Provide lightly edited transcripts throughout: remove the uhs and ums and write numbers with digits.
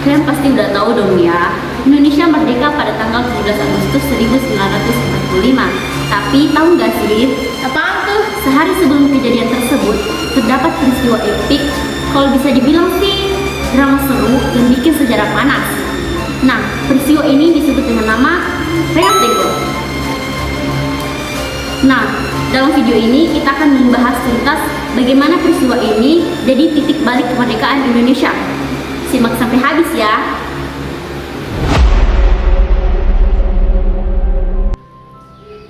Kalian pasti udah tahu dong ya, Indonesia merdeka pada tanggal 17 Agustus 1945. Tapi tahu nggak sih, Apaan tuh? sehari sebelum kejadian tersebut, terdapat peristiwa epik, kalau bisa dibilang sih drama seru yang bikin sejarah panas. Nah, peristiwa ini disebut dengan nama Rengas Dengklok. Nah, dalam video ini kita akan membahas tuntas bagaimana peristiwa ini jadi titik balik kemerdekaan Indonesia. Simak sampai habis ya.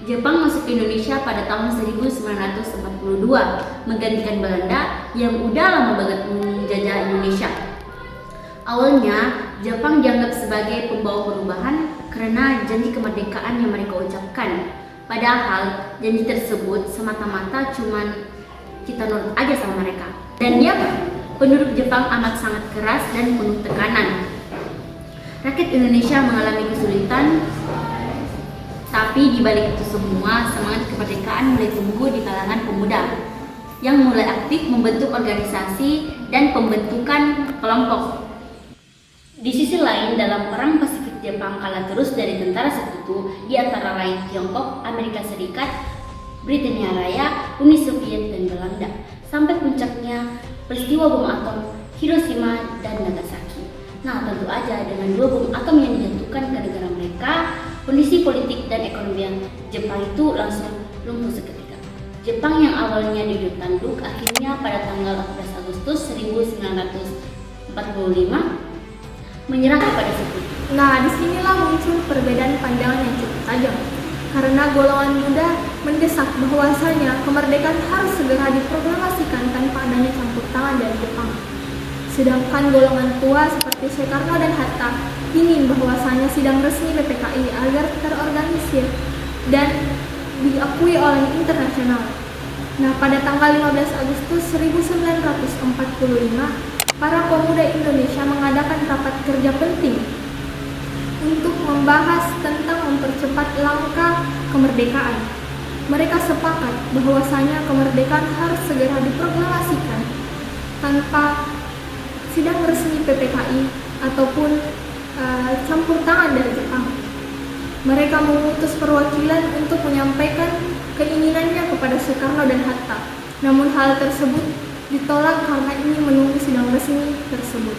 Jepang masuk ke Indonesia pada tahun 1942, menggantikan Belanda yang udah lama banget menjajah Indonesia. Awalnya, Jepang dianggap sebagai pembawa perubahan karena janji kemerdekaan yang mereka ucapkan. Padahal, janji tersebut semata-mata cuman kita nurut aja sama mereka. Dan ya, penduduk Jepang amat sangat keras dan penuh tekanan. Rakyat Indonesia mengalami kesulitan. Tapi di balik itu semua, semangat kemerdekaan mulai tumbuh di kalangan pemuda yang mulai aktif membentuk organisasi dan pembentukan kelompok. Di sisi lain, dalam Perang Pasifik Jepang kalah terus dari tentara sekutu, di antara lain Tiongkok, Amerika Serikat, Britania Raya, Uni Soviet, dan Belanda. Sampai puncaknya peristiwa bom atom Hiroshima dan Nagasaki. Nah, tentu aja dengan dua bom atom yang dijatuhkan ke negara mereka, kondisi politik dan ekonomi Jepang itu langsung lumpuh seketika. Jepang yang awalnya duduk tanduk akhirnya pada tanggal 14 Agustus 1945 menyerah kepada sekutu. Nah, disinilah muncul perbedaan pandangan yang cukup tajam. Karena golongan muda mendesak bahwasanya kemerdekaan harus segera diproklamasikan tanpa adanya campur tangan dari Jepang. Sedangkan golongan tua seperti Soekarno dan Hatta ingin bahwasanya sidang resmi PPKI agar terorganisir dan diakui oleh internasional. Nah, pada tanggal 15 Agustus 1945, para pemuda Indonesia mengadakan rapat kerja penting untuk membahas tentang mempercepat langkah kemerdekaan. Mereka sepakat bahwasanya kemerdekaan harus segera diproklamasikan tanpa sidang resmi PPKI ataupun campur tangan dari Jepang. Mereka mengutus perwakilan untuk menyampaikan keinginannya kepada Soekarno dan Hatta. Namun hal tersebut ditolak karena ingin menunggu sidang resmi tersebut.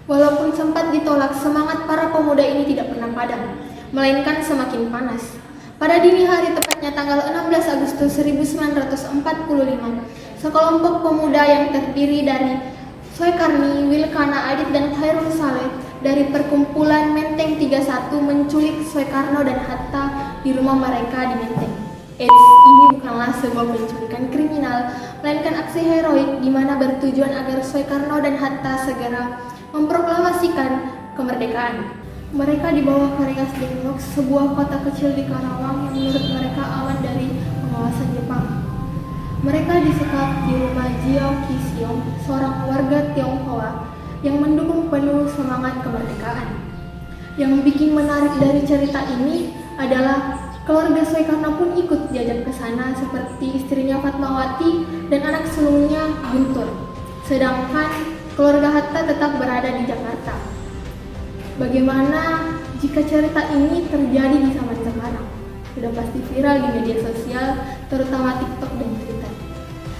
Walaupun sempat ditolak, semangat para pemuda ini tidak pernah padam, melainkan semakin panas. Pada dini hari, tepatnya tanggal 16 Agustus 1945, sekelompok pemuda yang terdiri dari Soekarni, Wilkana Adit, dan Khairul Saleh dari perkumpulan Menteng 31 menculik Soekarno dan Hatta di rumah mereka di Menteng. Ini bukanlah sebuah penculikan kriminal, melainkan aksi heroik di mana bertujuan agar Soekarno dan Hatta segera memproklamasikan kemerdekaan. Mereka dibawa ke Rengas Dengklok, sebuah kota kecil di Karawang yang menurut mereka aman dari pengawasan Jepang. Mereka disekap di rumah Jiao Kisiong, seorang warga Tionghoa yang mendukung penuh semangat kemerdekaan. Yang bikin menarik dari cerita ini adalah keluarga Soekarno pun ikut diajak ke sana, seperti istrinya Fatmawati dan anak sulungnya Guntur. Sedangkan keluarga Hatta tetap berada di Jakarta. Bagaimana jika cerita ini terjadi di zaman sekarang? Sudah pasti viral di media sosial, terutama TikTok dan Twitter.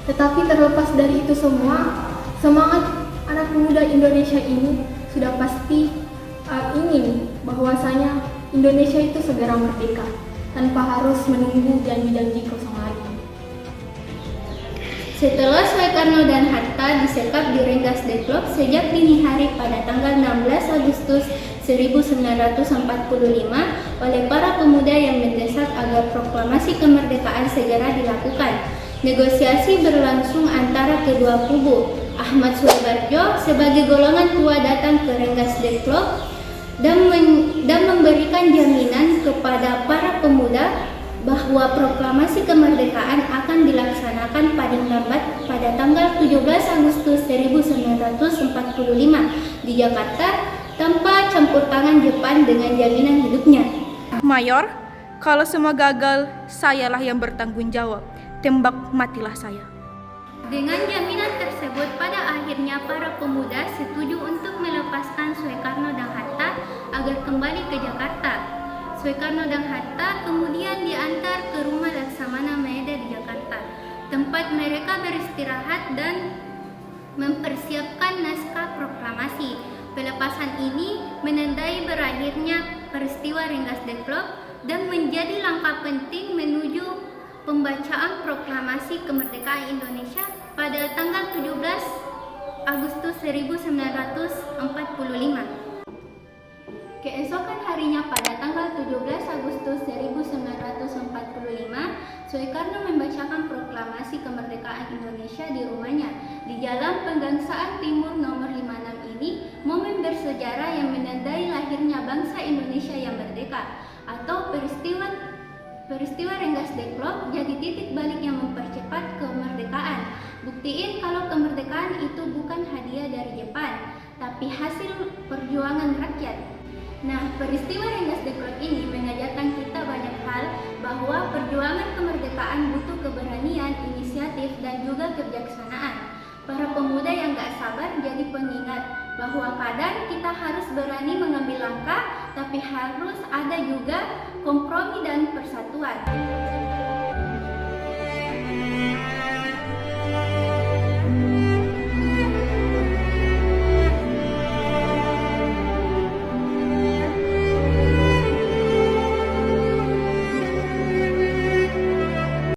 Tetapi terlepas dari itu semua, semangat anak muda Indonesia ini sudah pasti ingin bahwasanya Indonesia itu segera merdeka, tanpa harus menunggu janji-janji kosong lagi. Setelah Soekarno dan Hatta disekap di Rengas Dengklok sejak dini hari pada tanggal 16 Agustus 1945 oleh para pemuda yang mendesak agar proklamasi kemerdekaan segera dilakukan. Negosiasi berlangsung antara kedua kubu. Ahmad Suharjo sebagai golongan tua datang ke Rengas Dengklok dan memberikan jaminan kepada para pemuda bahwa proklamasi kemerdekaan akan dilaksanakan paling lambat pada tanggal 17 Agustus 1945 di Jakarta tanpa campur tangan Jepang dengan jaminan hidupnya. Mayor, kalau semua gagal, sayalah yang bertanggung jawab. Tembak matilah saya. Dengan jaminan tersebut, pada akhirnya para pemuda setuju untuk melepaskan Soekarno dan Hatta agar kembali ke Jakarta. Soekarno dan Hatta kemudian diantar ke rumah Laksamana Maeda di Jakarta, tempat mereka beristirahat dan mempersiapkan naskah proklamasi. Pelepasan ini menandai berakhirnya peristiwa Rengas Dengklok dan menjadi langkah penting menuju pembacaan proklamasi kemerdekaan Indonesia pada tanggal 17 Agustus 1945. Keesokan harinya pada tanggal 17 Agustus 1945, Soekarno membacakan proklamasi kemerdekaan Indonesia di rumahnya. Di Jalan Pegangsaan Timur nomor 56 ini, momen bersejarah yang menandai lahirnya bangsa Indonesia yang merdeka, atau peristiwa Rengas Dengklok jadi titik balik yang mempercepat kemerdekaan. Buktiin kalau kemerdekaan itu bukan hadiah dari Jepang, tapi hasil perjuangan rakyat. Nah, peristiwa Rengas Dengklok ini mengajarkan kita banyak hal, bahwa perjuangan kemerdekaan butuh keberanian, inisiatif, dan juga kebijaksanaan. Para pemuda yang gak sabar jadi pengingat bahwa kadang kita harus berani mengambil langkah, tapi harus ada juga kompromi dan persatuan.